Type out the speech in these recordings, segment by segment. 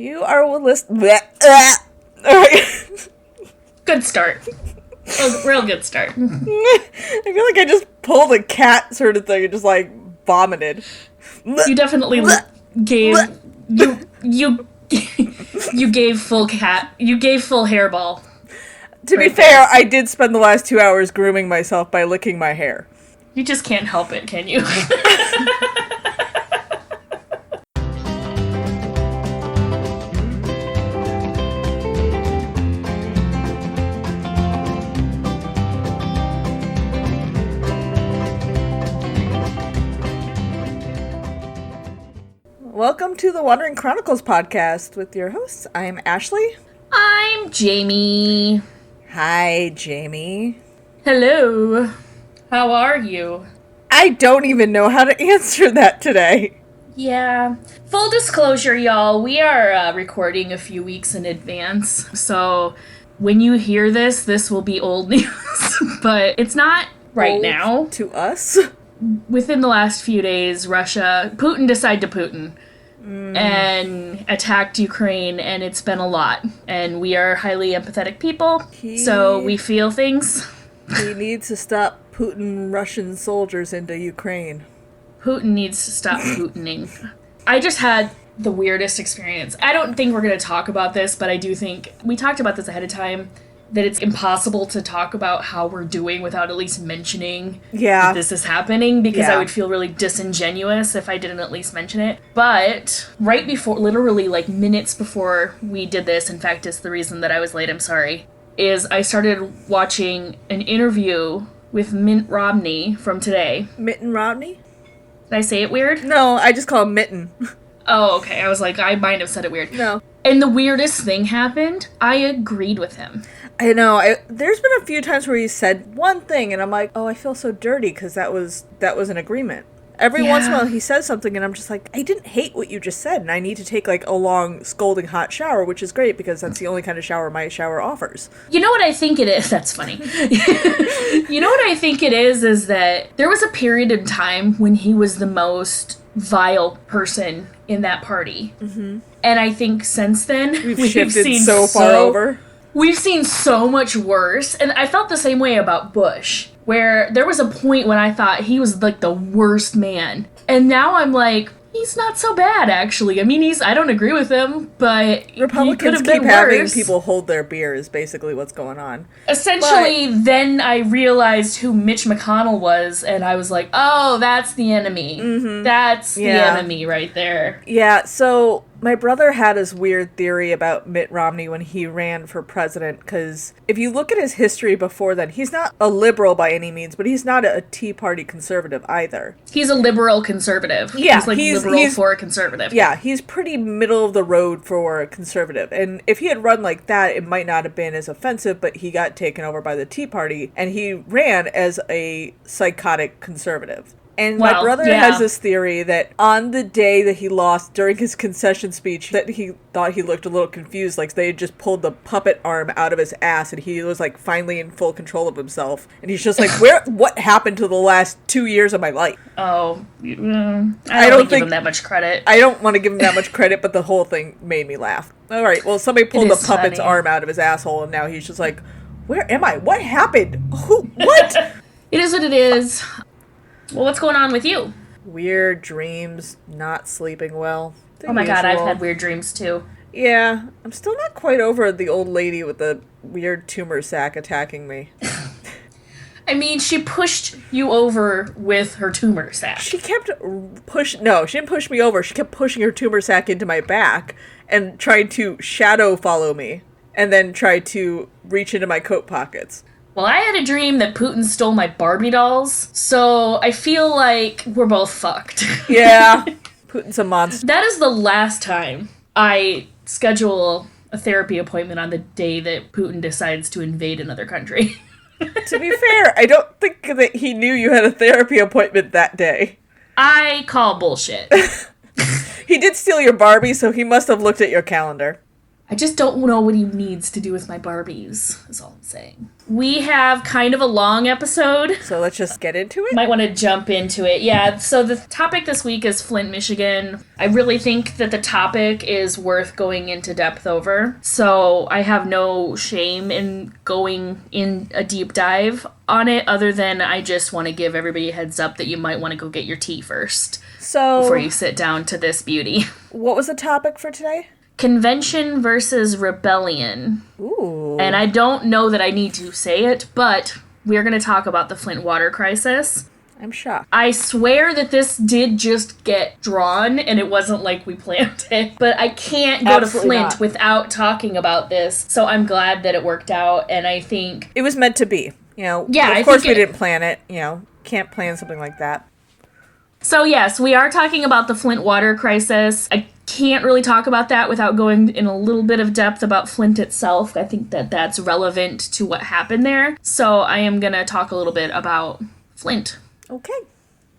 You are listening. Alright. Good start. Real good start. I feel like I just pulled a cat sort of thing and just like vomited. You definitely gave you gave full hairball. To be fair, I did spend the last 2 hours grooming myself by licking my hair. You just can't help it, can you? Welcome to the Wandering Chronicles podcast with your hosts. I'm Ashley. I'm Jamie. Hi, Jamie. Hello. How are you? I don't even know how to answer that today. Yeah. Full disclosure, y'all, we are recording a few weeks in advance, so when you hear this will be old news, but it's not right now. To us? Within the last few days, Putin decided to Putin. And attacked Ukraine, and it's been a lot. And we are highly empathetic people, so we feel things. He needs to stop Putin Russian soldiers into Ukraine. Putin needs to stop Putining. I just had the weirdest experience. I don't think we're going to talk about this, but I do think we talked about this ahead of time, that it's impossible to talk about how we're doing without at least mentioning that this is happening, because I would feel really disingenuous if I didn't at least mention it. But right before, literally like minutes before we did this, in fact, it's the reason that I was late, I'm sorry, is I started watching an interview with Mitt Romney from Today. Mitten Romney? Did I say it weird? No, I just call him Mitten. Oh, okay. I was like, I might have said it weird. No. And the weirdest thing happened. I agreed with him. I know. There's been a few times where he said one thing, and I'm like, oh, I feel so dirty, because that was an agreement. Every once in a while, he says something, and I'm just like, I didn't hate what you just said, and I need to take, like, a long, scalding hot shower, which is great, because that's the only kind of shower my shower offers. You know what I think it is? That's funny. You know what I think it is that there was a period in time when he was the most vile person in that party. Mm-hmm. And I think since then, we've shifted seen so far over. We've seen so much worse. And I felt the same way about Bush, where there was a point when I thought he was like the worst man. And now I'm like, he's not so bad, actually. I mean, I don't agree with him, but Republicans he could have keep been having worse. people hold their beer is basically what's going on. Essentially, then I realized who Mitch McConnell was, and I was like, oh, that's the enemy. Mm-hmm. That's the enemy right there. Yeah, so my brother had this weird theory about Mitt Romney when he ran for president, because if you look at his history before then, he's not a liberal by any means, but he's not a Tea Party conservative either. He's a liberal conservative. Yeah, he's liberal for a conservative. Yeah, he's pretty middle of the road for a conservative. And if he had run like that, it might not have been as offensive, but he got taken over by the Tea Party, and he ran as a psychotic conservative. And my brother has this theory that on the day that he lost during his concession speech, that he thought he looked a little confused, like they had just pulled the puppet arm out of his ass and he was like finally in full control of himself. And he's just like, what happened to the last 2 years of my life? Oh, I don't give him that much credit. I don't want to give him that much credit, but the whole thing made me laugh. All right, well, somebody pulled the puppet's arm out of his asshole and now he's just like, where am I? What happened? What? It is what it is. Well, what's going on with you? Weird dreams, not sleeping well. Oh my God, I've had weird dreams too. Yeah, I'm still not quite over the old lady with the weird tumor sac attacking me. I mean, she pushed you over with her tumor sac. She kept No, she didn't push me over. She kept pushing her tumor sac into my back and tried to shadow follow me and then tried to reach into my coat pockets. Well, I had a dream that Putin stole my Barbie dolls, so I feel like we're both fucked. Yeah, Putin's a monster. That is the last time I schedule a therapy appointment on the day that Putin decides to invade another country. To be fair, I don't think that he knew you had a therapy appointment that day. I call bullshit. He did steal your Barbie, so he must have looked at your calendar. I just don't know what he needs to do with my Barbies, is all I'm saying. We have kind of a long episode. So let's just get into it? Might want to jump into it. Yeah, so the topic this week is Flint, Michigan. I really think that the topic is worth going into depth over. So I have no shame in going in a deep dive on it, other than I just want to give everybody a heads up that you might want to go get your tea first. Before you sit down to this beauty. What was the topic for today? Convention versus rebellion. Ooh. And I don't know that I need to say it, but we're going to talk about the Flint Water Crisis. I'm shocked. I swear that this did just get drawn, and it wasn't like we planned it. But I can't go Absolutely to Flint not. without talking about this, so I'm glad that it worked out, and I think... It was meant to be. Of I course think we didn't plan it. Can't plan something like that. So yes, we are talking about the Flint Water Crisis. I can't really talk about that without going in a little bit of depth about Flint itself. I think that that's relevant to what happened there. So I am going to talk a little bit about Flint. Okay.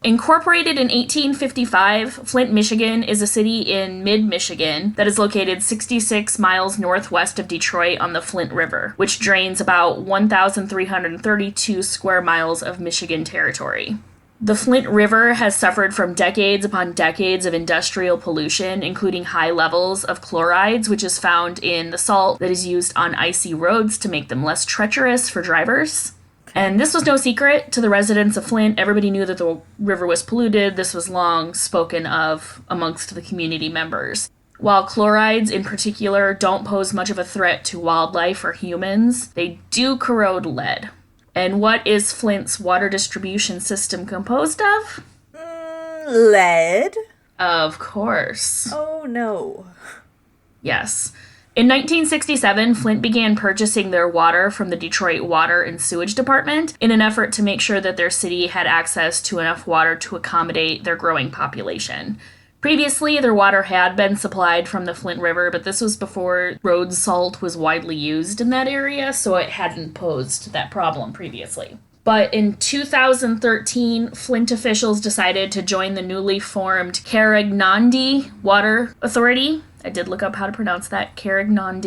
Incorporated in 1855, Flint, Michigan is a city in mid-Michigan that is located 66 miles northwest of Detroit on the Flint River, which drains about 1,332 square miles of Michigan territory. The Flint River has suffered from decades upon decades of industrial pollution, including high levels of chlorides, which is found in the salt that is used on icy roads to make them less treacherous for drivers. And this was no secret to the residents of Flint. Everybody knew that the river was polluted. This was long spoken of amongst the community members. While chlorides in particular don't pose much of a threat to wildlife or humans, they do corrode lead. And what is Flint's water distribution system composed of? Lead? Of course. Oh, no. Yes. In 1967, Flint began purchasing their water from the Detroit Water and Sewage Department in an effort to make sure that their city had access to enough water to accommodate their growing population. Previously, their water had been supplied from the Flint River, but this was before road salt was widely used in that area, so it hadn't posed that problem previously. But in 2013, Flint officials decided to join the newly formed Carignan Water Authority. I did look up how to pronounce that, Carignan.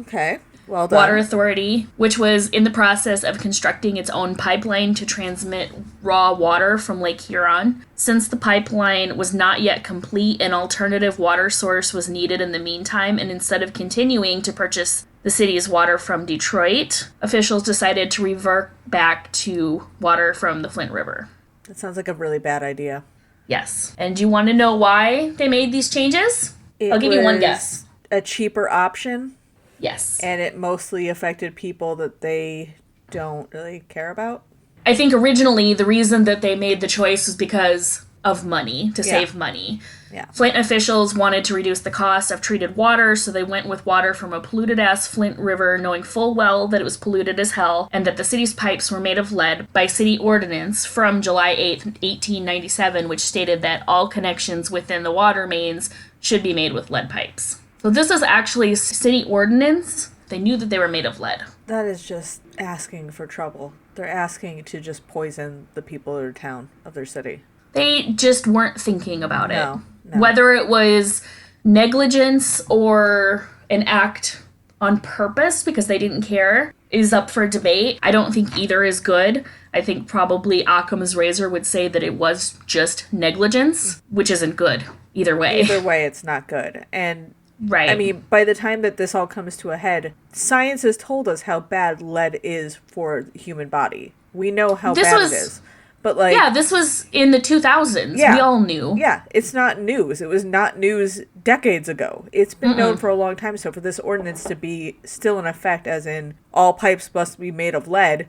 Okay. Well done. Water Authority, which was in the process of constructing its own pipeline to transmit raw water from Lake Huron. Since the pipeline was not yet complete, an alternative water source was needed in the meantime, and instead of continuing to purchase the city's water from Detroit, officials decided to revert back to water from the Flint River. That sounds like a really bad idea. Yes. And do you want to know why they made these changes? I'll give you one guess. A cheaper option. Yes. And it mostly affected people that they don't really care about? I think originally the reason that they made the choice was because of money, to save money. Yeah. Flint officials wanted to reduce the cost of treated water, so they went with water from a polluted-ass Flint River, knowing full well that it was polluted as hell, and that the city's pipes were made of lead by city ordinance from July 8th, 1897, which stated that all connections within the water mains should be made with lead pipes. So this is actually city ordinance. They knew that they were made of lead. That is just asking for trouble. They're asking to just poison the people of their town, of their city. They just weren't thinking about it. No. Whether it was negligence or an act on purpose because they didn't care is up for debate. I don't think either is good. I think probably Occam's razor would say that it was just negligence, which isn't good either way. Either way, it's not good. And right. I mean, by the time that this all comes to a head, science has told us how bad lead is for the human body. We know how bad it is. But yeah, this was in the 2000s. Yeah, we all knew. Yeah, it's not news. It was not news decades ago. It's been known for a long time. So for this ordinance to be still in effect, as in all pipes must be made of lead,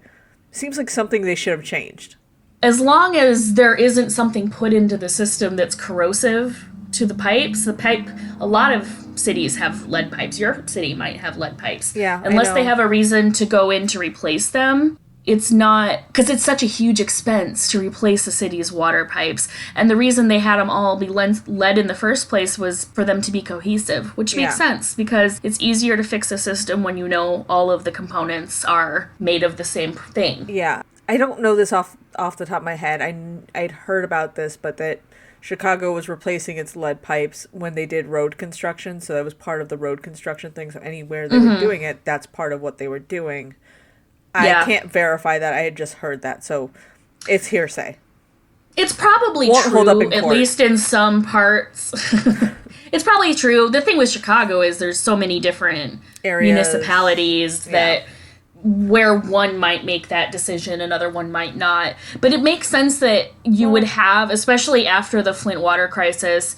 seems like something they should have changed. As long as there isn't something put into the system that's corrosive to the pipes, a lot of cities have lead pipes. Your city might have lead pipes. Yeah, unless they have a reason to go in to replace them. It's not, because it's such a huge expense to replace the city's water pipes. And the reason they had them all be lead in the first place was for them to be cohesive, which makes sense because it's easier to fix a system when you know all of the components are made of the same thing. Yeah. I don't know this off the top of my head. I'd heard about this, but that Chicago was replacing its lead pipes when they did road construction, so that was part of the road construction thing. So anywhere they were doing it, that's part of what they were doing. I can't verify that. I had just heard that, so it's hearsay. It's probably true, at least in some parts. It's probably true. The thing with Chicago is there's so many different municipalities that where one might make that decision, another one might not. But it makes sense that you would have, especially after the Flint Water Crisis,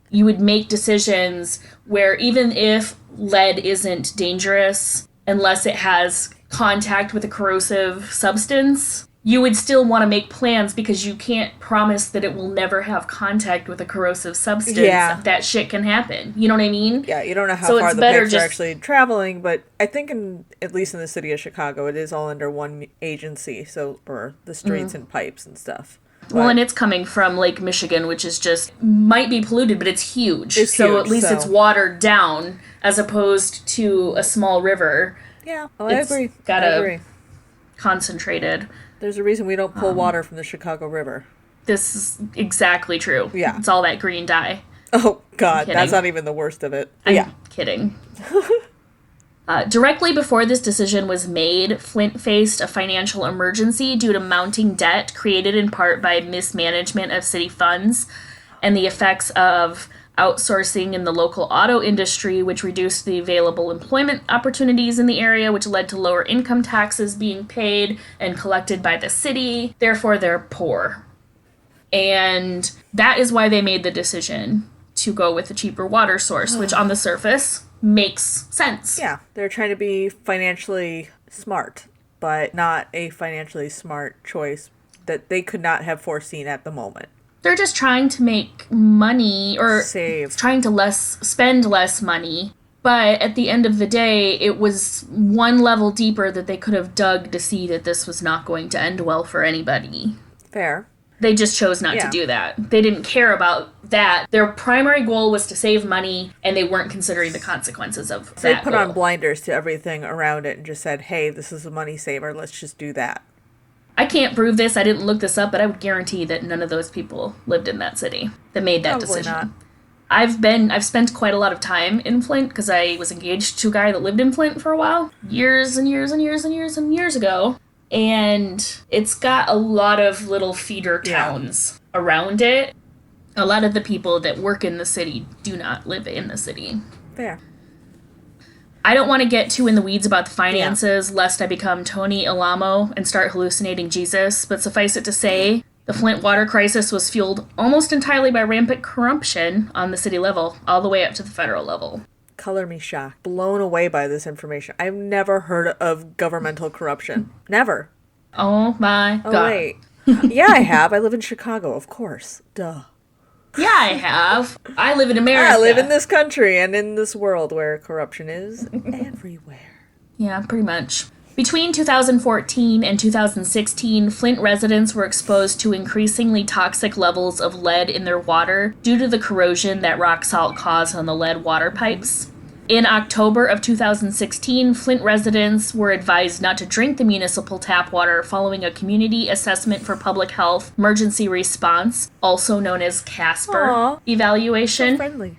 you would make decisions where even if lead isn't dangerous, unless it has contact with a corrosive substance, you would still want to make plans because you can't promise that it will never have contact with a corrosive substance. Yeah. That shit can happen. You know what I mean? Yeah, you don't know how far the pipes are actually traveling, but I think at least in the city of Chicago, it is all under one agency, or the streets and pipes and stuff. Well, and it's coming from Lake Michigan, which is might be polluted, but it's huge. At least it's watered down as opposed to a small river. Yeah, I agree. I agree. Concentrated. There's a reason we don't pull water from the Chicago River. This is exactly true. Yeah. It's all that green dye. Oh, God, that's not even the worst of it. I'm kidding. Directly before this decision was made, Flint faced a financial emergency due to mounting debt created in part by mismanagement of city funds and the effects of outsourcing in the local auto industry, which reduced the available employment opportunities in the area, which led to lower income taxes being paid and collected by the city. Therefore, they're poor. And that is why they made the decision to go with a cheaper water source, which on the surface makes sense. Yeah, they're trying to be financially smart, but not a financially smart choice that they could not have foreseen at the moment. They're just trying to make money or save, trying to spend less money. But at the end of the day, it was one level deeper that they could have dug to see that this was not going to end well for anybody. Fair. They just chose not to do that. They didn't care about that. Their primary goal was to save money, and they weren't considering the consequences of that. They put on blinders to everything around it and just said, hey, this is a money saver, let's just do that. I can't prove this, I didn't look this up, but I would guarantee that none of those people lived in that city that made that decision. Not. I've spent quite a lot of time in Flint because I was engaged to a guy that lived in Flint for a while, years and years and years and years and years ago. And it's got a lot of little feeder towns around it. A lot of the people that work in the city do not live in the city. Fair. I don't want to get too in the weeds about the finances, lest I become Tony Alamo and start hallucinating Jesus, but suffice it to say, the Flint Water Crisis was fueled almost entirely by rampant corruption on the city level, all the way up to the federal level. Color me shocked. Blown away by this information. I've never heard of governmental corruption. Never. Oh my God. Oh, wait. Yeah, I have. I live in Chicago, of course. Duh. Yeah, I have. I live in America. I live in this country and in this world where corruption is everywhere. Yeah, pretty much. Between 2014 and 2016, Flint residents were exposed to increasingly toxic levels of lead in their water due to the corrosion that rock salt caused on the lead water pipes. In October of 2016, Flint residents were advised not to drink the municipal tap water following a community assessment for public health emergency response, also known as CASPER evaluation. So friendly.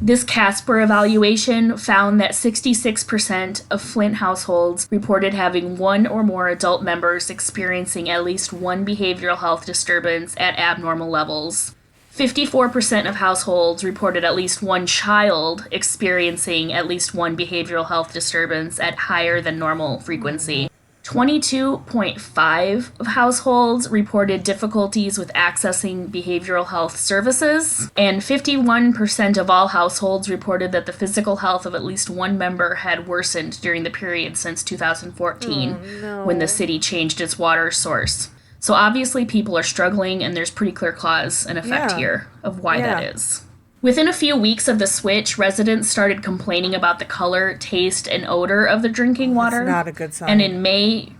This CASPER evaluation found that 66% of Flint households reported having one or more adult members experiencing at least one behavioral health disturbance at abnormal levels. 54% of households reported at least one child experiencing at least one behavioral health disturbance at higher than normal frequency. 22.5% of households reported difficulties with accessing behavioral health services, and 51% of all households reported that the physical health of at least one member had worsened during the period since 2014, when the city changed its water source. So obviously people are struggling, and there's pretty clear cause and effect here of why that is. Within a few weeks of the switch, residents started complaining about the color, taste, and odor of the drinking water. That's not a good sign. And in May,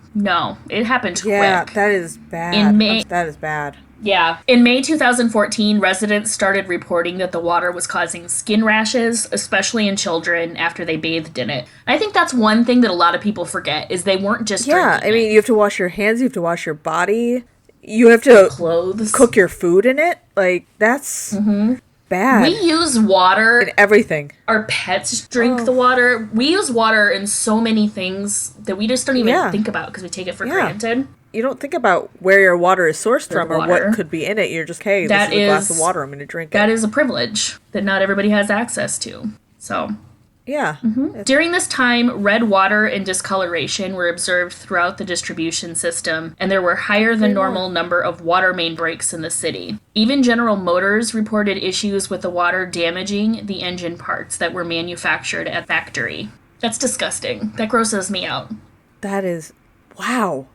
it happened quick. Yeah, that is bad. That is bad. Yeah. In May 2014, residents started reporting that the water was causing skin rashes, especially in children after they bathed in it. I think that's one thing that a lot of people forget, is they weren't just drinking I mean, it. you have to wash your hands, you have to wash your body, you have to Clothes. cook your food in it. Like, that's bad. We use water. In everything. Our pets drink the water. We use water in so many things that we just don't even think about because we take it for granted. You don't think about where your water is sourced from or what could be in it. You're just, hey, this is a glass of water, I'm going to drink it. That is a privilege that not everybody has access to. So, yeah. During this time, red water and discoloration were observed throughout the distribution system, and there were higher than normal number of water main breaks in the city. Even General Motors reported issues with the water damaging the engine parts that were manufactured at factory. That's disgusting. That grosses me out. That is, wow.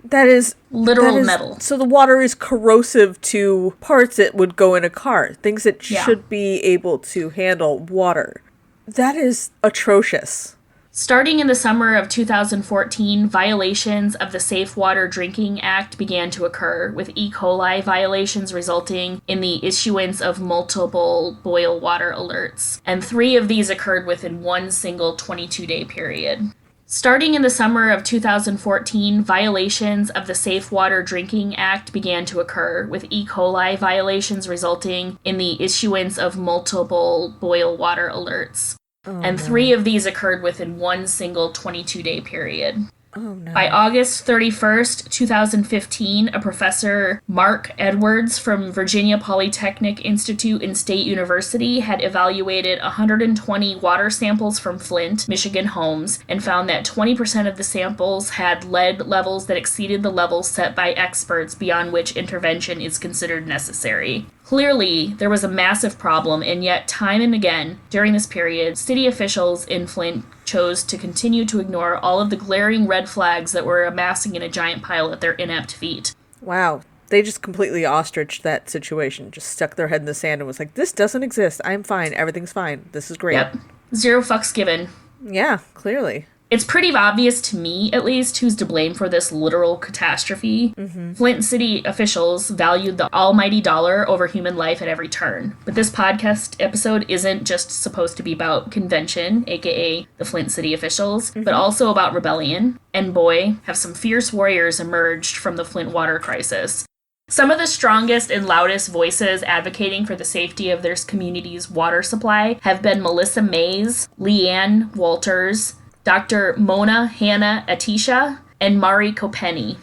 That is literal metal. So the water is corrosive to parts that would go in a car. Things that should be able to handle water. That is atrocious. Starting in the summer of 2014, violations of the Safe Water Drinking Act began to occur, with E. coli violations resulting in the issuance of multiple boil water alerts. And 3 of these occurred within one single 22-day period. Starting in the summer of 2014, violations of the Safe Water Drinking Act began to occur, with E. coli violations resulting in the issuance of multiple boil water alerts. And 3 of these occurred within one single 22-day period. Oh, no. By August 31st, 2015, a professor, Mark Edwards, from Virginia Polytechnic Institute and State University, had evaluated 120 water samples from Flint, Michigan homes, and found that 20% of the samples had lead levels that exceeded the levels set by experts beyond which intervention is considered necessary. Clearly, there was a massive problem, and yet time and again, during this period, city officials in Flint chose to continue to ignore all of the glaring red flags that were amassing in a giant pile at their inept feet. Wow. They just completely ostriched that situation, just stuck their head in the sand and was like, this doesn't exist. I'm fine. Everything's fine. This is great. Yep. 0 fucks given. Yeah, clearly. It's pretty obvious to me, at least, who's to blame for this literal catastrophe. Flint city officials valued the almighty dollar over human life at every turn. But this podcast episode isn't just supposed to be about convention, aka the Flint city officials, but also about rebellion. And boy, have some fierce warriors emerged from the Flint Water Crisis. Some of the strongest and loudest voices advocating for the safety of their community's water supply have been Melissa Mays, Leanne Walters, Dr. Mona Hanna-Attisha, and Mari Copeny.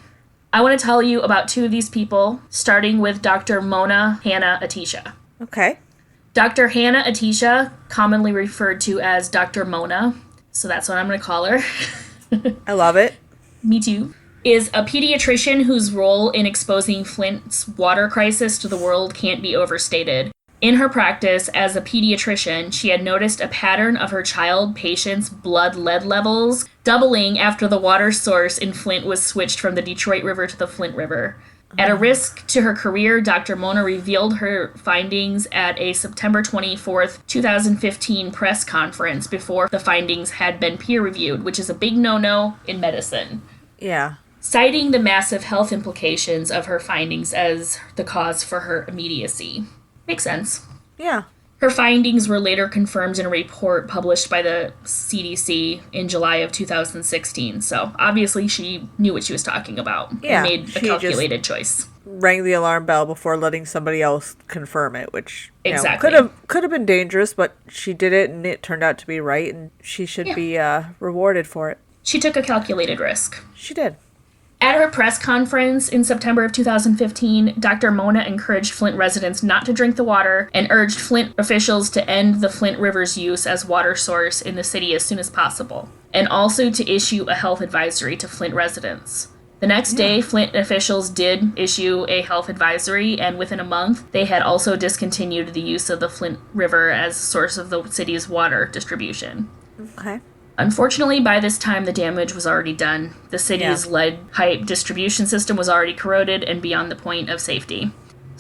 I want to tell you about 2 of these people, starting with Dr. Mona Hanna-Attisha. Okay. Dr. Hanna-Attisha, commonly referred to as Dr. Mona, so that's what I'm going to call her. I love it. Me too. Is a pediatrician whose role in exposing Flint's water crisis to the world can't be overstated. In her practice as a pediatrician, she had noticed a pattern of her child patients' blood lead levels doubling after the water source in Flint was switched from the Detroit River to the Flint River. At a risk to her career, Dr. Mona revealed her findings at a September 24th, 2015 press conference before the findings had been peer-reviewed, which is a big no-no in medicine. Yeah. Citing the massive health implications of her findings as the cause for her immediacy. Makes sense. Yeah. Her findings were later confirmed in a report published by the CDC in July of 2016. So obviously she knew what she was talking about and made a calculated choice. Rang the alarm bell before letting somebody else confirm it, which exactly could have been dangerous, but she did it and it turned out to be right, and she should be rewarded for it. She took a calculated risk. She did. At her press conference in September of 2015, Dr. Mona encouraged Flint residents not to drink the water and urged Flint officials to end the Flint River's use as water source in the city as soon as possible, and also to issue a health advisory to Flint residents. The next day, Flint officials did issue a health advisory, and within a month, they had also discontinued the use of the Flint River as a source of the city's water distribution. Okay. Unfortunately, by this time, the damage was already done. The city's lead pipe distribution system was already corroded and beyond the point of safety.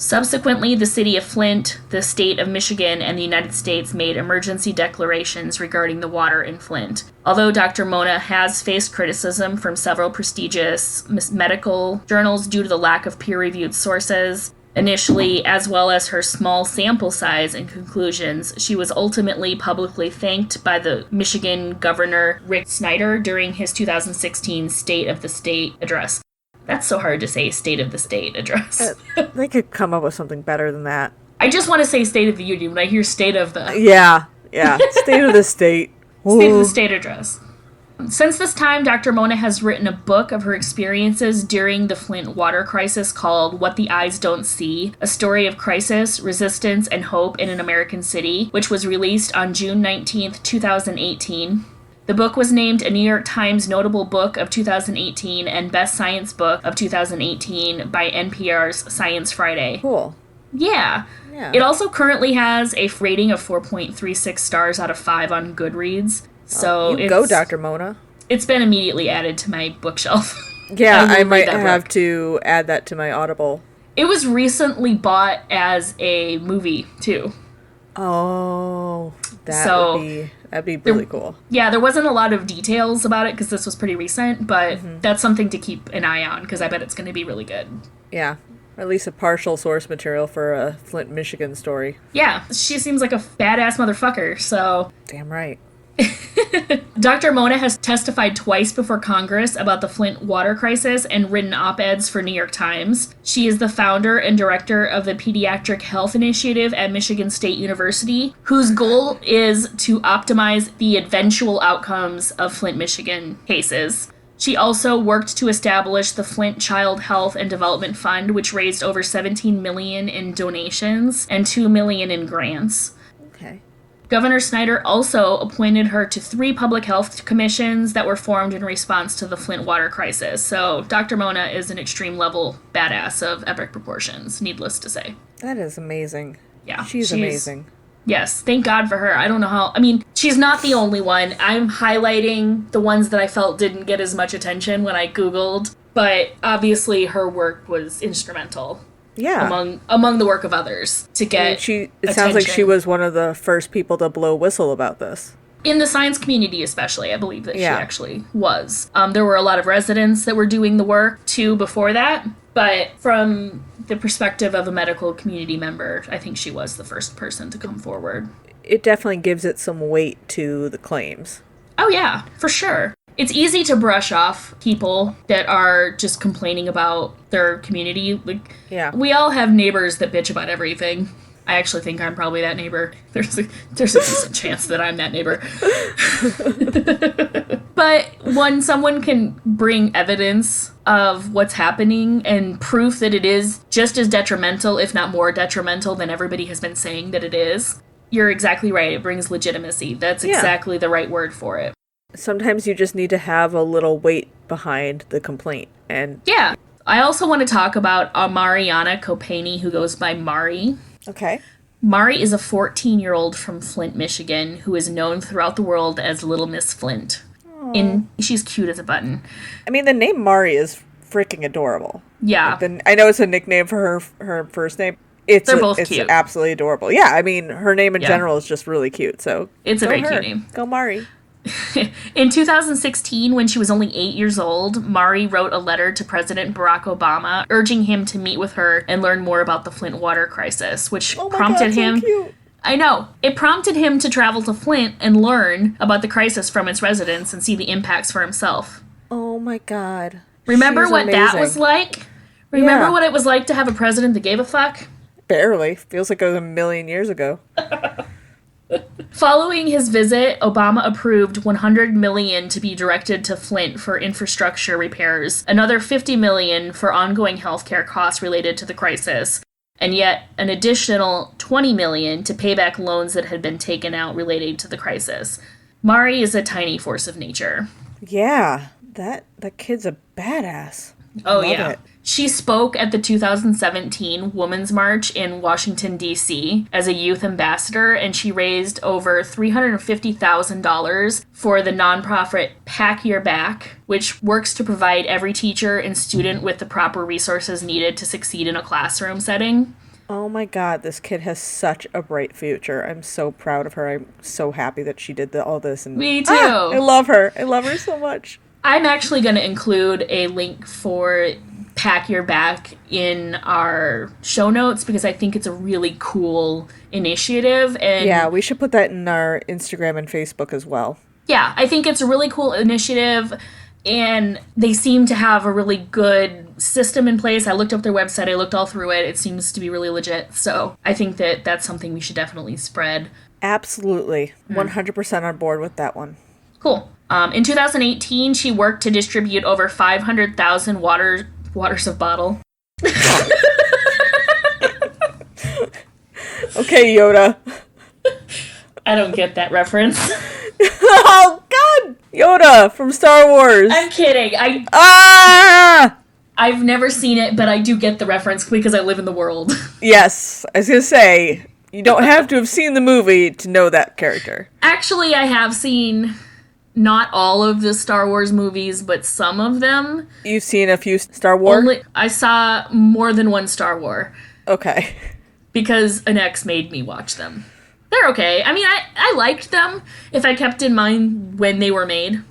Subsequently, the city of Flint, the state of Michigan, and the United States made emergency declarations regarding the water in Flint. Although Dr. Mona has faced criticism from several prestigious medical journals due to the lack of peer-reviewed sources, initially, as well as her small sample size and conclusions, she was ultimately publicly thanked by the Michigan Governor Rick Snyder during his 2016 State of the State address. That's so hard to say, State of the State address. They could come up with something better than that. I just want to say State of the Union when I hear State of the... Yeah. State of the State. State of the State address. Since this time, Dr. Mona has written a book of her experiences during the Flint Water Crisis called What the Eyes Don't See, a story of crisis, resistance, and hope in an American city, which was released on June 19th, 2018. The book was named a New York Times Notable Book of 2018 and Best Science Book of 2018 by NPR's Science Friday. Cool. Yeah. It also currently has a rating of 4.36 stars out of 5 on Goodreads. So go, Dr. Mona. It's been immediately added to my bookshelf. Yeah, I might have to add that to my Audible. It was recently bought as a movie, too. Oh, that'd be really cool. Yeah, there wasn't a lot of details about it because this was pretty recent, but that's something to keep an eye on because I bet it's going to be really good. Yeah, or at least a partial source material for a Flint, Michigan story. Yeah, she seems like a badass motherfucker, so... Damn right. Dr. Mona has testified twice before Congress about the Flint water crisis and written op-eds for New York Times. She is the founder and director of the Pediatric Health Initiative at Michigan State University, whose goal is to optimize the eventual outcomes of Flint, Michigan cases. She also worked to establish the Flint Child Health and Development Fund, which raised over $17 million in donations and $2 million in grants. Okay. Governor Snyder also appointed her to 3 public health commissions that were formed in response to the Flint water crisis. So Dr. Mona is an extreme level badass of epic proportions, needless to say. That is amazing. Yeah. She's amazing. Yes, thank God for her. I don't know how... I mean, she's not the only one. I'm highlighting the ones that I felt didn't get as much attention when I Googled, but obviously her work was instrumental. Yeah. Among the work of others to get it sounds like she was one of the first people to blow whistle about this. In the science community especially, I believe that she actually was. There were a lot of residents that were doing the work too before that, but from the perspective of a medical community member, I think she was the first person to come forward. It definitely gives it some weight to the claims. Oh yeah, for sure. It's easy to brush off people that are just complaining about their community. We all have neighbors that bitch about everything. I actually think I'm probably that neighbor. There's a decent chance that I'm that neighbor. But when someone can bring evidence of what's happening and proof that it is just as detrimental, if not more detrimental than everybody has been saying that it is, you're exactly right. It brings legitimacy. That's exactly the right word for it. Sometimes you just need to have a little weight behind the complaint. And yeah. I also want to talk about Mariana Copani, who goes by Mari. Okay. Mari is a 14-year-old from Flint, Michigan, who is known throughout the world as Little Miss Flint. She's cute as a button. I mean, the name Mari is freaking adorable. Yeah. I know it's a nickname for her first name. They're both cute. It's absolutely adorable. Yeah, I mean, her name in general is just really cute. So it's a very cute name. Go Mari. In 2016, when she was only 8 years old, Mari wrote a letter to President Barack Obama urging him to meet with her and learn more about the Flint water crisis, which prompted him... So cute. I know. It prompted him to travel to Flint and learn about the crisis from its residents and see the impacts for himself. Oh my God. Remember what that was like? Remember what it was like to have a president that gave a fuck? Barely. Feels like it was a million years ago. Following his visit, Obama approved $100 million to be directed to Flint for infrastructure repairs, another $50 million for ongoing healthcare costs related to the crisis, and yet an additional $20 million to pay back loans that had been taken out related to the crisis. Mari is a tiny force of nature. Yeah, that kid's a badass. Oh, yeah. She spoke at the 2017 Women's March in Washington, D.C. as a youth ambassador, and she raised over $350,000 for the nonprofit Pack Your Back, which works to provide every teacher and student with the proper resources needed to succeed in a classroom setting. Oh my god, this kid has such a bright future. I'm so proud of her. I'm so happy that she did all this. And Me too. I love her. I love her so much. I'm actually going to include a link for Pack Your Back in our show notes because I think it's a really cool initiative. And yeah, we should put that in our Instagram and Facebook as well. Yeah, I think it's a really cool initiative, and they seem to have a really good system in place. I looked up their website, I looked all through it. It seems to be really legit. So I think that that's something we should definitely spread. Absolutely. 100% on board with that one. Cool. In 2018, she worked to distribute over 500,000 waters of bottle. Okay, Yoda. I don't get that reference. Oh, God! Yoda from Star Wars. I'm kidding. Ah! I've never seen it, but I do get the reference because I live in the world. Yes, I was going to say, you don't have to have seen the movie to know that character. Actually, I have seen not all of the Star Wars movies, but some of them. You've seen a few Star Wars? I saw more than one Star Wars. Okay. Because an ex made me watch them. They're okay. I mean, I liked them if I kept in mind when they were made.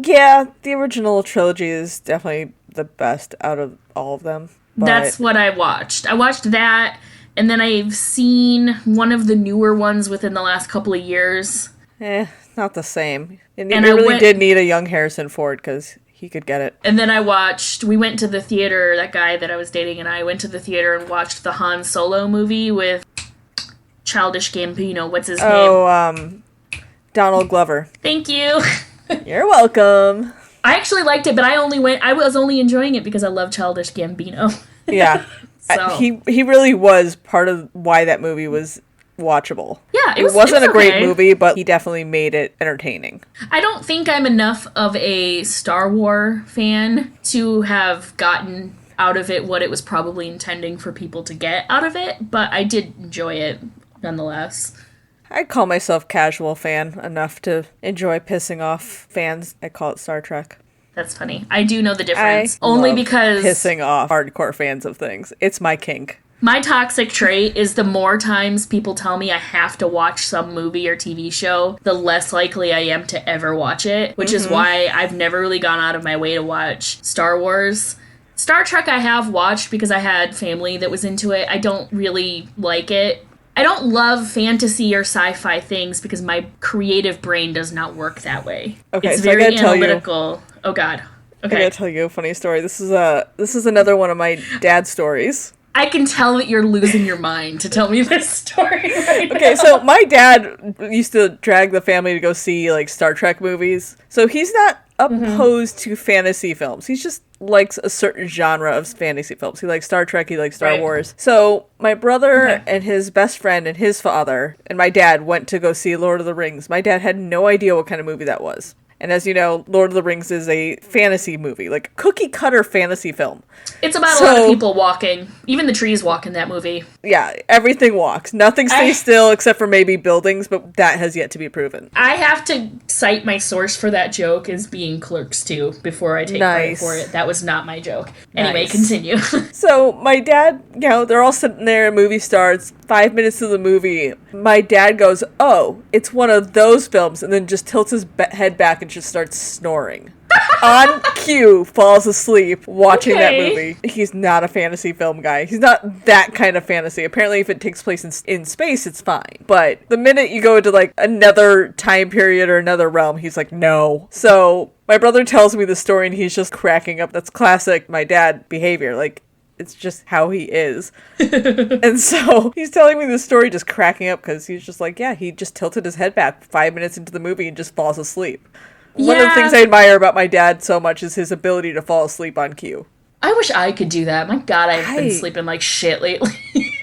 Yeah, the original trilogy is definitely the best out of all of them. But That's what I watched. I watched that, and then I've seen one of the newer ones within the last couple of years. Not the same. And And you I really did need a young Harrison Ford because he could get it. And then we went to the theater, that guy that I was dating and I went to the theater and watched the Han Solo movie with Childish Gambino. What's his name? Oh, Donald Glover. Thank you. You're welcome. I actually liked it, but I was only enjoying it because I love Childish Gambino. Yeah. So. He really was part of why that movie was watchable. Yeah, it wasn't a great movie, but he definitely made it entertaining. I don't think I'm enough of a Star Wars fan to have gotten out of it what it was probably intending for people to get out of it, but I did enjoy it nonetheless. I'd call myself casual fan enough to enjoy pissing off fans. I call it Star Trek. That's funny. I do know the difference. Only because pissing off hardcore fans of things. It's my kink. My toxic trait is the more times people tell me I have to watch some movie or TV show, the less likely I am to ever watch it, which is why I've never really gone out of my way to watch Star Wars. Star Trek I have watched because I had family that was into it. I don't really like it. I don't love fantasy or sci-fi things because my creative brain does not work that way. Okay, it's so very I gotta analytical. Oh God. Okay. I gotta tell you a funny story. This is another one of my dad's stories. I can tell that you're losing your mind to tell me this story right now. Okay, so my dad used to drag the family to go see, like, Star Trek movies. So he's not opposed to fantasy films. He just likes a certain genre of fantasy films. He likes Star Trek, he likes Star Wars. So my brother and his best friend and his father and my dad went to go see Lord of the Rings. My dad had no idea what kind of movie that was. And as you know, Lord of the Rings is a fantasy movie, like cookie-cutter fantasy film. It's about a lot of people walking. Even the trees walk in that movie. Yeah, everything walks. Nothing stays still except for maybe buildings, but that has yet to be proven. I have to cite my source for that joke as being Clerks 2 before I take credit for it. That was not my joke. Anyway, continue. So my dad, they're all sitting there, movie starts, 5 minutes of the movie. My dad goes, "Oh, it's one of those films," and then just tilts his head back and just starts snoring. On cue, falls asleep watching that movie. He's not a fantasy film guy. He's not that kind of fantasy. Apparently, if it takes place in space, it's fine. But the minute you go into, like, another time period or another realm, he's like, no. So my brother tells me the story, and he's just cracking up. That's classic my dad behavior. Like, it's just how he is. And so he's telling me the story just cracking up because he's just like, yeah, he just tilted his head back 5 minutes into the movie and just falls asleep. One of the things I admire about my dad so much is his ability to fall asleep on cue. I wish I could do that. My God, I've been sleeping like shit lately.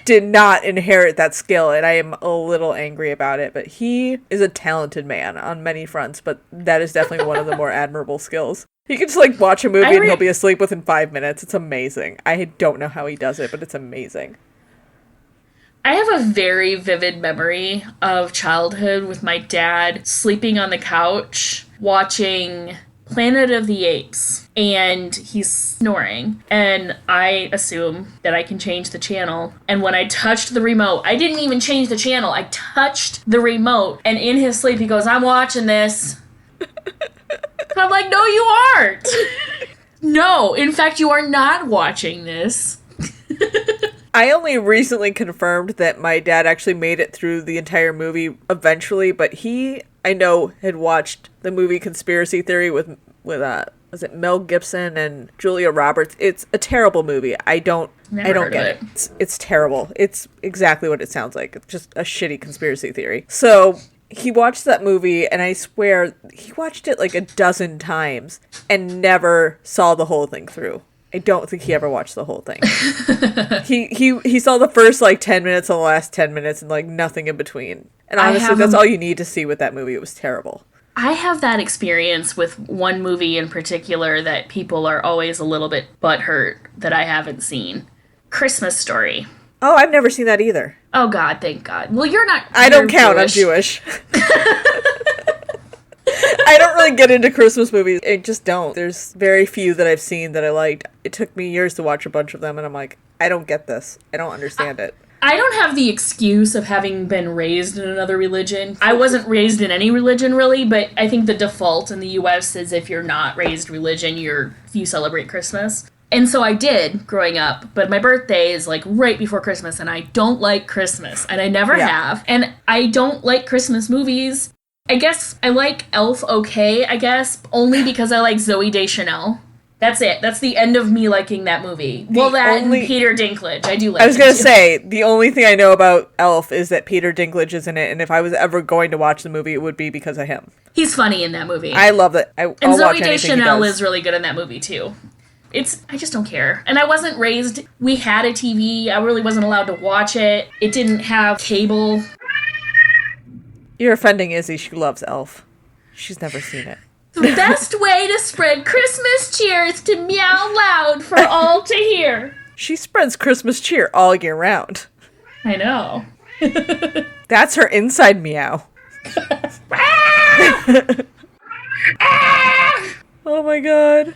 Did not inherit that skill, and I am a little angry about it. But he is a talented man on many fronts, but that is definitely one of the more admirable skills. He can just, like, watch a movie and he'll be asleep within 5 minutes. It's amazing. I don't know how he does it, but it's amazing. I have a very vivid memory of childhood with my dad sleeping on the couch, watching Planet of the Apes, and he's snoring, and I assume that I can change the channel, and when I touched the remote, I didn't even change the channel, I touched the remote, and in his sleep he goes, "I'm watching this." I'm like, "No, you aren't." No, in fact, you are not watching this. I only recently confirmed that my dad actually made it through the entire movie eventually, but he, I know, had watched the movie Conspiracy Theory with was it Mel Gibson and Julia Roberts? It's a terrible movie. I don't get it. It's terrible. It's exactly what it sounds like. It's just a shitty conspiracy theory. So he watched that movie, and I swear he watched it like a dozen times and never saw the whole thing through. I don't think he ever watched the whole thing. He saw the first, 10 minutes and the last 10 minutes and, nothing in between. And honestly, that's all you need to see with that movie. It was terrible. I have that experience with one movie in particular that people are always a little bit butthurt that I haven't seen. Christmas Story. Oh, I've never seen that either. Oh, God, thank God. Well, you're not... I don't count. I'm Jewish. I don't really get into Christmas movies. I just don't. There's very few that I've seen that I liked. It took me years to watch a bunch of them, and I'm like, I don't get this. I don't understand it. I don't have the excuse of having been raised in another religion. I wasn't raised in any religion, really, but I think the default in the U.S. is if you're not raised religion, you celebrate Christmas. And so I did growing up, but my birthday is right before Christmas, and I don't like Christmas, and I never have. And I don't like Christmas movies. I guess I like Elf okay, only because I like Zooey Deschanel. That's it. That's the end of me liking that movie. And Peter Dinklage. I do like. I was going to say, the only thing I know about Elf is that Peter Dinklage is in it, and if I was ever going to watch the movie, it would be because of him. He's funny in that movie. I love it. And Zooey Deschanel is really good in that movie, too. I just don't care. And I wasn't raised, we had a TV, I really wasn't allowed to watch it. It didn't have cable. You're offending Izzy, she loves Elf. She's never seen it. The best way to spread Christmas cheer is to meow loud for all to hear. She spreads Christmas cheer all year round. I know. That's her inside meow. Oh my god.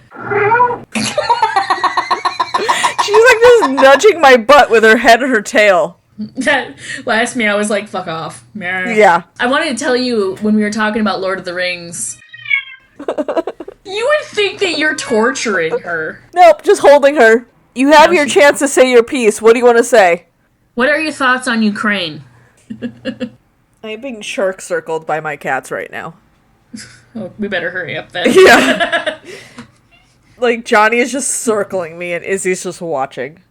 She's just nudging my butt with her head and her tail. That last meow was fuck off. Meow. Yeah. I wanted to tell you, when we were talking about Lord of the Rings, you would think that you're torturing her. Nope, just holding her. You have your chance to say your piece. What do you want to say? What are your thoughts on Ukraine? I'm being shark circled by my cats right now. Oh, we better hurry up then. Yeah. Johnny is just circling me and Izzy's just watching.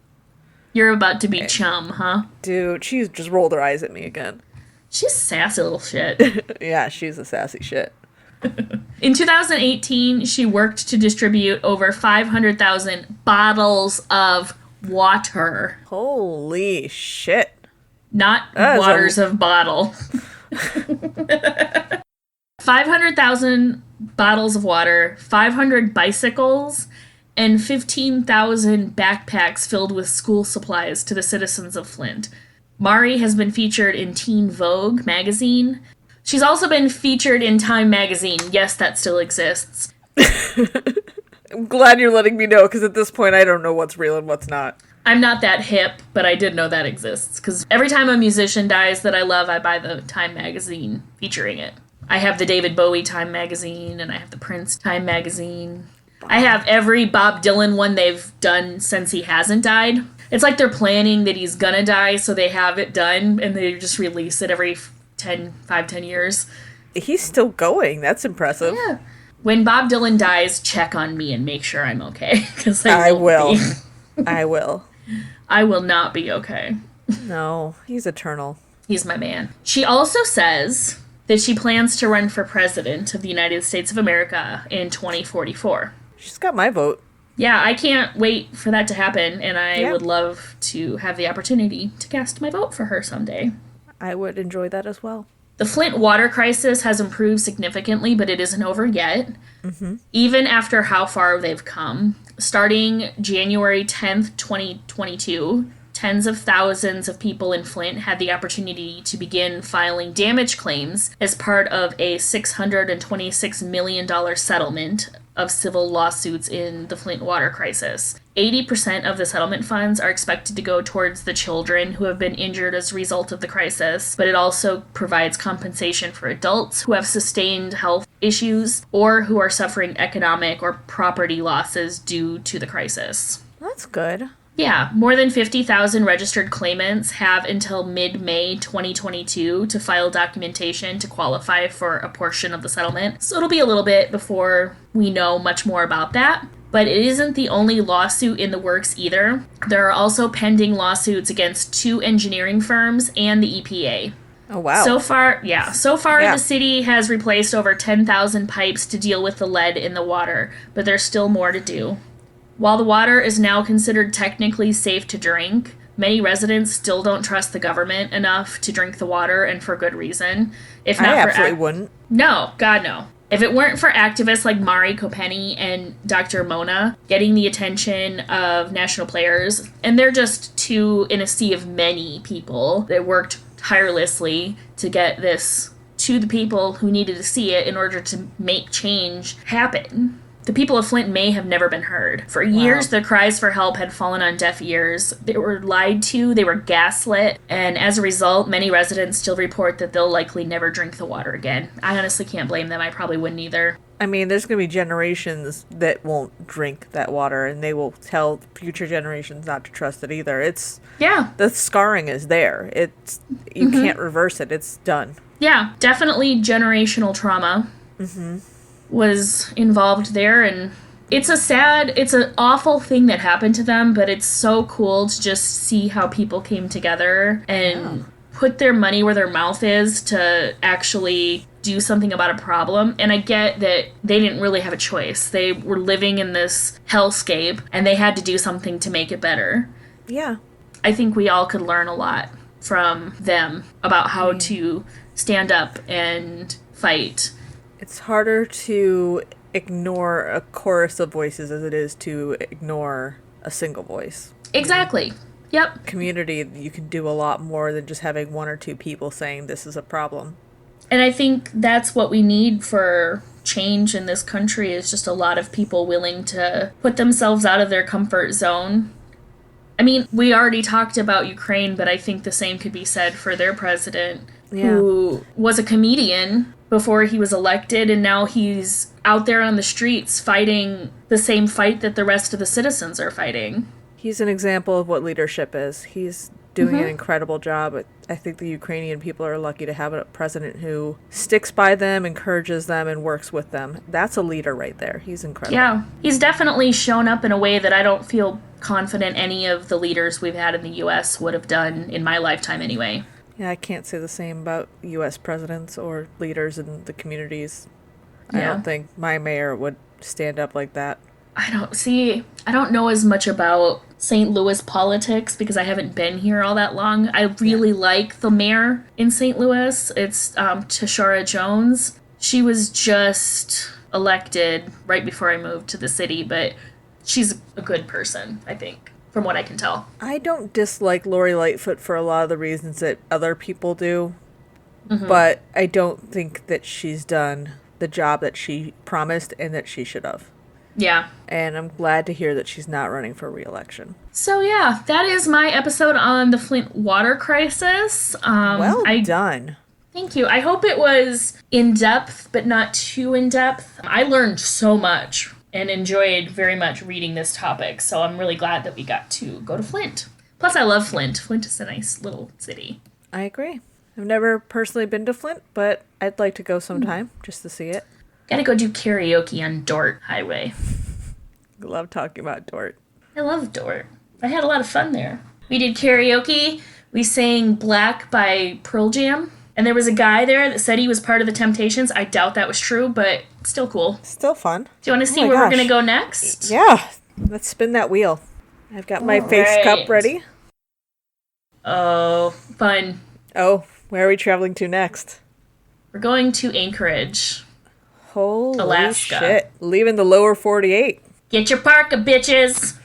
You're about to be chum, huh? Dude, she's just rolled her eyes at me again. She's a sassy little shit. Yeah, she's a sassy shit. In 2018, she worked to distribute over 500,000 bottles of water. Holy shit. Not waters of bottle. 500,000 bottles of water, 500 bicycles, and 15,000 backpacks filled with school supplies to the citizens of Flint. Mari has been featured in Teen Vogue magazine. She's also been featured in Time magazine. Yes, that still exists. I'm glad you're letting me know, because at this point I don't know what's real and what's not. I'm not that hip, but I did know that exists, because every time a musician dies that I love, I buy the Time magazine featuring it. I have the David Bowie Time magazine, and I have the Prince Time magazine. I have every Bob Dylan one they've done since he hasn't died. It's like they're planning that he's gonna die, so they have it done, and they just release it every 10 years. He's still going. That's impressive. Yeah. When Bob Dylan dies, check on me and make sure I'm okay. Because I will. I will. I will not be okay. No, he's eternal. He's my man. She also says that she plans to run for president of the United States of America in 2044. She's got my vote. Yeah, I can't wait for that to happen, and I would love to have the opportunity to cast my vote for her someday. I would enjoy that as well. The Flint Water Crisis has improved significantly, but it isn't over yet, even after how far they've come. Starting January 10th, 2022, tens of thousands of people in Flint had the opportunity to begin filing damage claims as part of a $626 million settlement of civil lawsuits in the Flint Water Crisis. 80% of the settlement funds are expected to go towards the children who have been injured as a result of the crisis, but it also provides compensation for adults who have sustained health issues or who are suffering economic or property losses due to the crisis. That's good. Yeah, more than 50,000 registered claimants have until mid-May 2022 to file documentation to qualify for a portion of the settlement. So it'll be a little bit before we know much more about that. But it isn't the only lawsuit in the works either. There are also pending lawsuits against 2 engineering firms and the EPA. Oh, wow. So far, the city has replaced over 10,000 pipes to deal with the lead in the water, but there's still more to do. While the water is now considered technically safe to drink, many residents still don't trust the government enough to drink the water, and for good reason. If not, I absolutely wouldn't. No, God, no. If it weren't for activists like Mari Copeny and Dr. Mona getting the attention of national players, and they're just 2 in a sea of many people that worked tirelessly to get this to the people who needed to see it in order to make change happen. The people of Flint may have never been heard. For years, their cries for help had fallen on deaf ears. They were lied to, they were gaslit, and as a result, many residents still report that they'll likely never drink the water again. I honestly can't blame them. I probably wouldn't either. I mean, there's going to be generations that won't drink that water, and they will tell future generations not to trust it either. The scarring is there. You can't reverse it. It's done. Yeah, definitely generational trauma. Was involved there, and it's an awful thing that happened to them, but it's so cool to just see how people came together and put their money where their mouth is to actually do something about a problem. And I get that they didn't really have a choice. They were living in this hellscape, and they had to do something to make it better. Yeah. I think we all could learn a lot from them about how to stand up and fight. It's harder to ignore a chorus of voices as it is to ignore a single voice. Exactly. Yep. Community, you can do a lot more than just having 1 or 2 people saying this is a problem. And I think that's what we need for change in this country, is just a lot of people willing to put themselves out of their comfort zone. I mean, we already talked about Ukraine, but I think the same could be said for their president, who was a comedian before he was elected, and now he's out there on the streets fighting the same fight that the rest of the citizens are fighting. He's an example of what leadership is. He's doing an incredible job. I think the Ukrainian people are lucky to have a president who sticks by them, encourages them, and works with them. That's a leader right there. He's incredible. Yeah, he's definitely shown up in a way that I don't feel confident any of the leaders we've had in the U.S. would have done in my lifetime anyway. Yeah, I can't say the same about U.S. presidents or leaders in the communities. Yeah. I don't think my mayor would stand up like that. I don't know as much about St. Louis politics because I haven't been here all that long. I really like the mayor in St. Louis. It's Tashara Jones. She was just elected right before I moved to the city, but she's a good person, I think, from what I can tell. I don't dislike Lori Lightfoot for a lot of the reasons that other people do, but I don't think that she's done the job that she promised and that she should have. Yeah. And I'm glad to hear that she's not running for re-election. So yeah, that is my episode on the Flint Water Crisis. Well done. Thank you. I hope it was in-depth, but not too in-depth. I learned so much and enjoyed very much reading this topic, so I'm really glad that we got to go to Flint. Plus, I love Flint. Flint is a nice little city. I agree. I've never personally been to Flint, but I'd like to go sometime just to see it. Gotta go do karaoke on Dort Highway. I love talking about Dort. I love Dort. I had a lot of fun there. We did karaoke. We sang Black by Pearl Jam. And there was a guy there that said he was part of the Temptations. I doubt that was true, but still cool. Still fun. Do you want to see where we're going to go next? Yeah. Let's spin that wheel. I've got my face cup ready. Oh, fun. Oh, where are we traveling to next? We're going to Anchorage. Holy Alaska. Shit. Leaving the lower 48. Get your parka, bitches.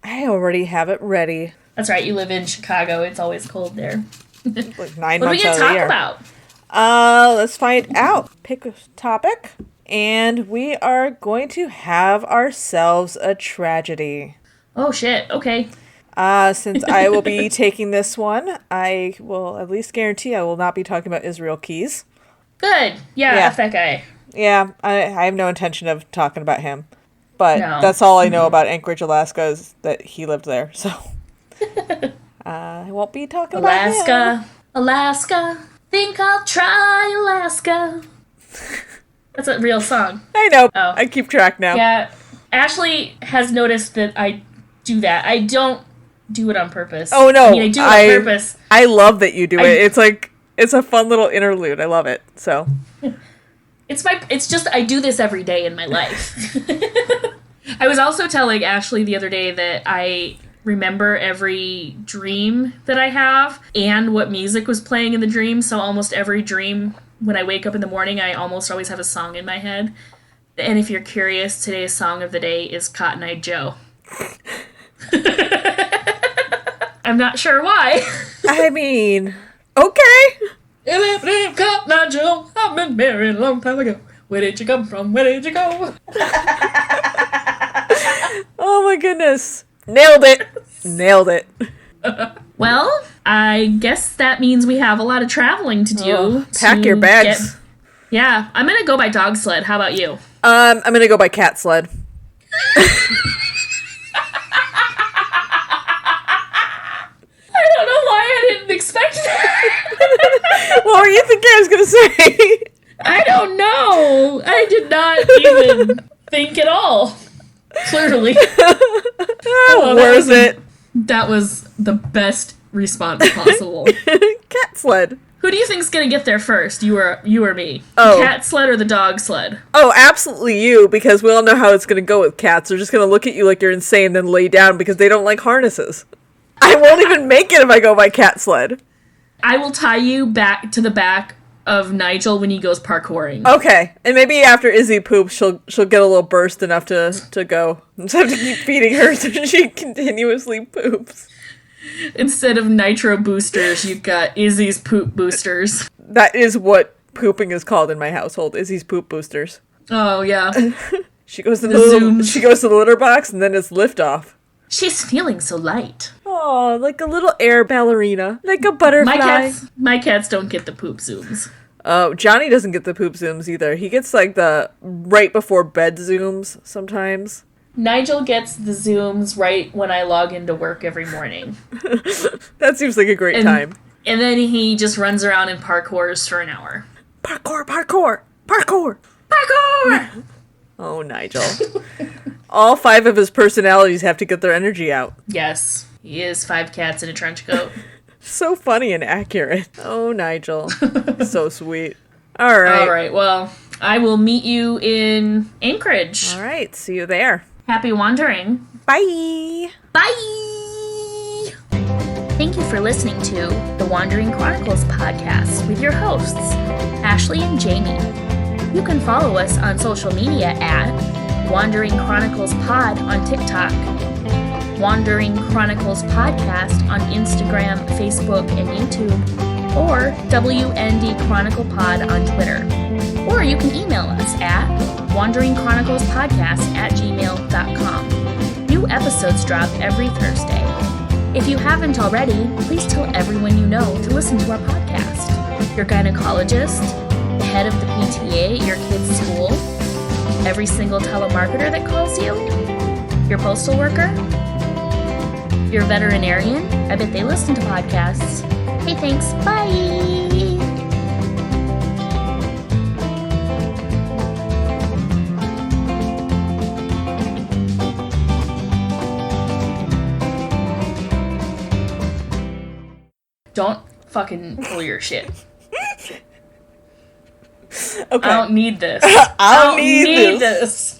I already have it ready. That's right. You live in Chicago. It's always cold there. Like 9 months out of the year. What are we going to talk about? Let's find out. Pick a topic. And we are going to have ourselves a tragedy. Oh, shit. Okay. Since I will be taking this one, I will at least guarantee I will not be talking about Israel Keys. Good. Yeah, F that guy. Yeah, I have no intention of talking about him. But No. that's all I know about Anchorage, Alaska, is that he lived there. So I won't be talking about him. Alaska, think I'll try Alaska. That's a real song. I know. Oh. I keep track now. Yeah. Ashley has noticed that I do that. I don't do it on purpose. Oh, no. I mean, I do it on purpose. I love that you do it. It's a fun little interlude. I love it. So It's just I do this every day in my life. I was also telling Ashley the other day that I remember every dream that I have and what music was playing in the dream. So almost every dream, when I wake up in the morning, I almost always have a song in my head. And if you're curious, today's song of the day is Cotton Eye Joe. I'm not sure why. I mean, okay. Cotton Eye Joe, I've been married a long time ago. Where did you come from? Where did you go? Oh my goodness. Nailed it. Nailed it. Well, I guess that means we have a lot of traveling to do. Pack your bags. Yeah, I'm gonna go by dog sled. How about you? I'm gonna go by cat sled. I don't know why I didn't expect that. What were you thinking I was gonna say? I don't know. I did not even think at all. Clearly. Worth it. That was the best response possible. Cat sled. Who do you think's gonna get there first? You or me? Oh. The cat sled or the dog sled? Oh, absolutely you, because we all know how it's gonna go with cats. They're just gonna look at you like you're insane, then lay down because they don't like harnesses. I won't even make it if I go by cat sled. I will tie you back to the back of Nigel when he goes parkouring. Okay, and maybe after Izzy poops, she'll get a little burst enough to go. Just have to keep feeding her so she continuously poops. Instead of nitro boosters, you've got Izzy's poop boosters. That is what pooping is called in my household. Izzy's poop boosters. Oh yeah. She goes to the litter box and then it's liftoff. She's feeling so light. Oh, like a little air ballerina, like a butterfly. My cats don't get the poop zooms. Oh, Johnny doesn't get the poop zooms either. He gets like the right before bed zooms sometimes. Nigel gets the zooms right when I log into work every morning. That seems like a great time. And then he just runs around and parkours for an hour. Parkour, parkour, parkour, Parkour! Oh, Nigel. All 5 of his personalities have to get their energy out. Yes, he is 5 cats in a trench coat. So funny and accurate. Oh, Nigel. So sweet. All right. All right, well, I will meet you in Anchorage. All right, see you there. Happy wandering. Bye. Bye! Thank you for listening to the Wandering Chronicles podcast with your hosts, Ashley and Jamie. You can follow us on social media at Wandering Chronicles Pod on TikTok, Wandering Chronicles Podcast on Instagram, Facebook, and YouTube, or WND Chronicle Pod on Twitter. Or you can email us at wanderingchroniclespodcast@gmail.com. New episodes drop every Thursday. If you haven't already, please tell everyone you know to listen to our podcast. Your gynecologist, the head of the PTA at your kid's school, every single telemarketer that calls you, your postal worker, your veterinarian. I bet they listen to podcasts. Hey, thanks. Bye. Don't fucking pull your shit. Okay. I don't need this. I don't need this.